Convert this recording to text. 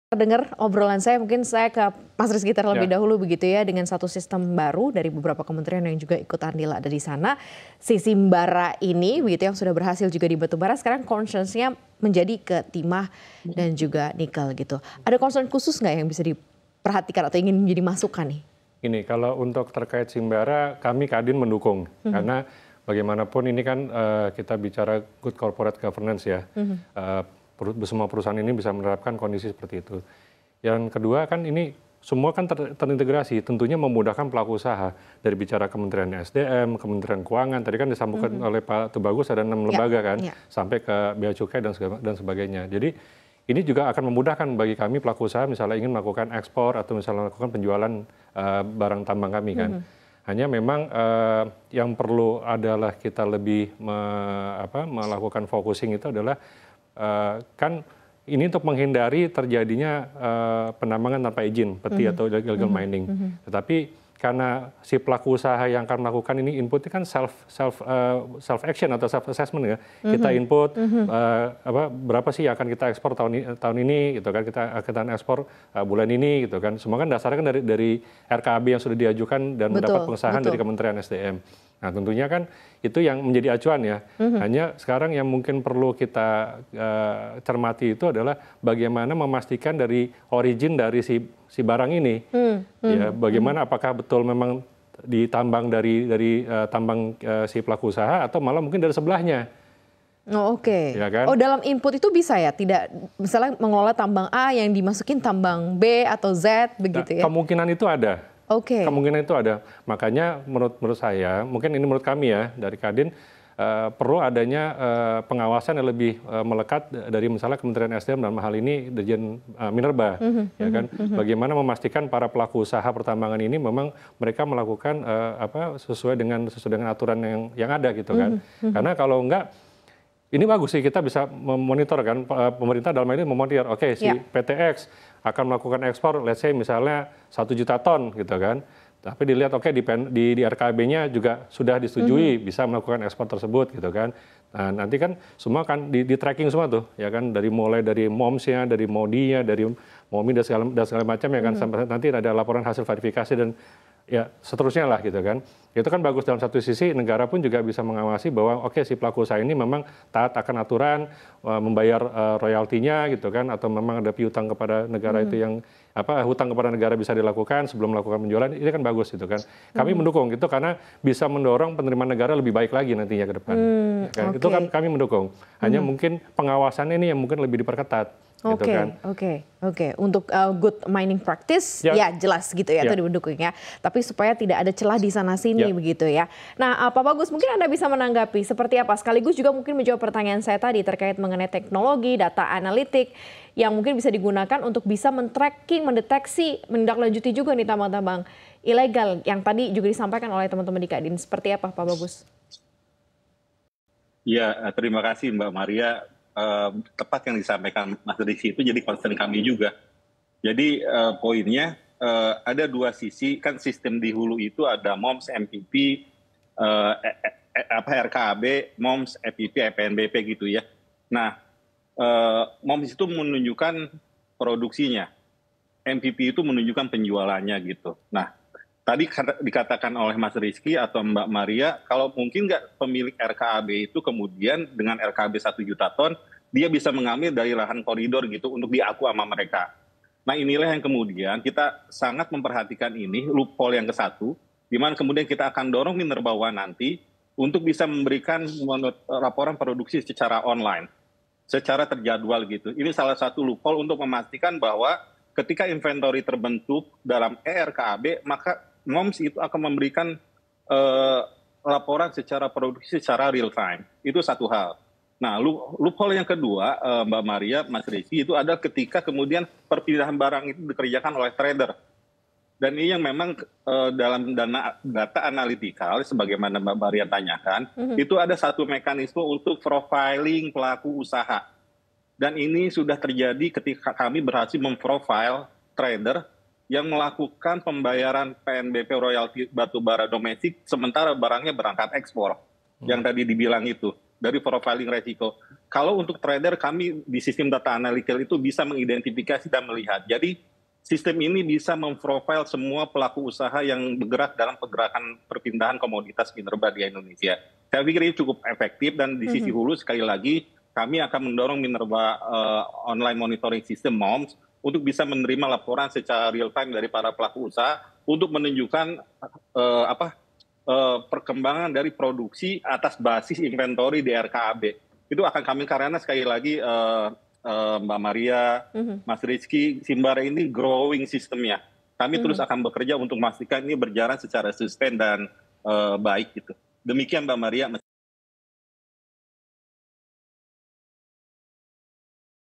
Dengar obrolan saya, mungkin saya ke Mas Rizky terlebih Ya. dahulu begitu ya, dengan satu sistem baru dari beberapa kementerian yang juga ikut andil ada di sana. Si Simbara ini begitu yang sudah berhasil juga di batubara, sekarang concern-nya menjadi ke timah dan juga nikel gitu. Ada concern khusus nggak yang bisa diperhatikan atau ingin menjadi masukan nih? Ini kalau untuk terkait Simbara, kami Kadin mendukung karena bagaimanapun ini kan kita bicara good corporate governance ya. Semua perusahaan ini bisa menerapkan kondisi seperti itu. Yang kedua kan ini semua kan terintegrasi, tentunya memudahkan pelaku usaha dari bicara Kementerian SDM, Kementerian Keuangan. Tadi kan disambungkan oleh Pak Tubagus ada 6 lembaga kan, sampai ke Bea Cukai dan sebagainya. Jadi ini juga akan memudahkan bagi kami pelaku usaha misalnya ingin melakukan ekspor atau misalnya melakukan penjualan barang tambang kami kan. Hanya memang yang perlu adalah kita lebih melakukan focusing itu adalah kan ini untuk menghindari terjadinya penambangan tanpa izin, peti atau illegal mining. Tetapi karena si pelaku usaha yang akan melakukan ini inputnya kan self action atau self assessment ya. Kita input berapa sih yang akan kita ekspor tahun ini gitu kan, kita akan ekspor bulan ini gitu kan. Semua kan dasarnya kan dari RKAB yang sudah diajukan dan mendapat pengesahan dari Kementerian SDM. Nah tentunya kan itu yang menjadi acuan ya. Hanya sekarang yang mungkin perlu kita cermati itu adalah bagaimana memastikan dari origin dari si barang ini. Ya, bagaimana apakah betul memang ditambang dari tambang si pelaku usaha atau malah mungkin dari sebelahnya. Oh, oke. Ya kan? Oh, dalam input itu bisa ya, tidak misalnya mengelola tambang A yang dimasukin tambang B atau Z begitu ya? Kemungkinan itu ada. Kemungkinan itu ada. Makanya menurut saya, mungkin ini menurut kami ya dari Kadin, perlu adanya pengawasan yang lebih melekat dari misalnya Kementerian SDM dalam hal ini Dirjen Minerba, ya kan? Bagaimana memastikan para pelaku usaha pertambangan ini memang mereka melakukan sesuai dengan aturan yang ada gitu kan? Karena kalau enggak, ini bagus sih kita bisa memonitor kan, pemerintah dalam hal ini memonitor, oke, si PTX akan melakukan ekspor, let's say misalnya 1 juta ton gitu kan. Tapi dilihat oke di RKAB-nya juga sudah disetujui bisa melakukan ekspor tersebut gitu kan. Nah, nanti kan semua kan di tracking semua tuh ya kan, mulai dari MOMS-nya, dari MODI-nya, dari MOMI dan segala macam ya kan, sampai nanti ada laporan hasil verifikasi dan ya seterusnya lah gitu kan. Itu kan bagus, dalam satu sisi negara pun juga bisa mengawasi bahwa oke, si pelaku usaha ini memang taat akan aturan, membayar royaltinya gitu kan, atau memang ada piutang kepada negara itu yang hutang kepada negara bisa dilakukan sebelum melakukan penjualan, ini kan bagus gitu kan. Kami mendukung itu karena bisa mendorong penerimaan negara lebih baik lagi nantinya ke depan. Kan? Itu kan kami mendukung. Hanya mungkin pengawasannya ini yang mungkin lebih diperketat. Oke. Untuk good mining practice ya jelas gitu ya, itu didukung ya. Tapi supaya tidak ada celah di sana sini begitu ya. Nah, Pak Bagus, mungkin Anda bisa menanggapi seperti apa, sekaligus juga mungkin menjawab pertanyaan saya tadi terkait mengenai teknologi, data analitik yang mungkin bisa digunakan untuk bisa men-tracking, mendeteksi, menindaklanjuti juga nih tambang-tambang ilegal yang tadi juga disampaikan oleh teman-teman di Kadin. Seperti apa, Pak Bagus? Ya, terima kasih Mbak Maria. Tepat yang disampaikan Mas Rizky itu jadi concern kami juga. Jadi poinnya ada dua sisi, kan sistem di hulu itu ada MOMS, MPP, RKAB, MOMS, EPP, EPNBP gitu ya. Nah, MOMS itu menunjukkan produksinya, MPP itu menunjukkan penjualannya gitu. Nah, tadi dikatakan oleh Mas Rizky atau Mbak Maria, kalau mungkin nggak pemilik RKAB itu kemudian dengan RKAB 1 juta ton, dia bisa mengambil dari lahan koridor gitu untuk diaku sama mereka. Nah, inilah yang kemudian kita sangat memperhatikan ini, loophole yang ke-1, di mana kemudian kita akan dorong Minerbawan nanti untuk bisa memberikan laporan produksi secara online, secara terjadwal gitu. Ini salah satu loophole untuk memastikan bahwa ketika inventory terbentuk dalam ERKAB, maka MOMS itu akan memberikan laporan secara produksi secara real time. Itu satu hal. Nah, loophole yang kedua, Mbak Maria, Mas Rizky, itu adalah ketika kemudian perpindahan barang itu dikerjakan oleh trader. Dan ini yang memang dalam data analitikal, sebagaimana Mbak Maria tanyakan, itu ada satu mekanisme untuk profiling pelaku usaha. Dan ini sudah terjadi ketika kami berhasil memprofile trader yang melakukan pembayaran PNBP royalti batubara domestik sementara barangnya berangkat ekspor. Yang tadi dibilang itu, dari profiling resiko. kalau untuk trader kami di sistem data analytical itu bisa mengidentifikasi dan melihat. Jadi sistem ini bisa memprofile semua pelaku usaha yang bergerak dalam pergerakan perpindahan komoditas minerba di Indonesia. Saya pikir ini cukup efektif dan di sisi hulu sekali lagi kami akan mendorong Minerba Online Monitoring System MOMS untuk bisa menerima laporan secara real time dari para pelaku usaha untuk menunjukkan perkembangan dari produksi atas basis inventory di RKAB. Itu akan kami, karena sekali lagi Mbak Maria, Mas Rizky, Simbara ini growing sistemnya. Kami terus akan bekerja untuk memastikan ini berjalan secara sustain dan baik gitu. Demikian Mbak Maria.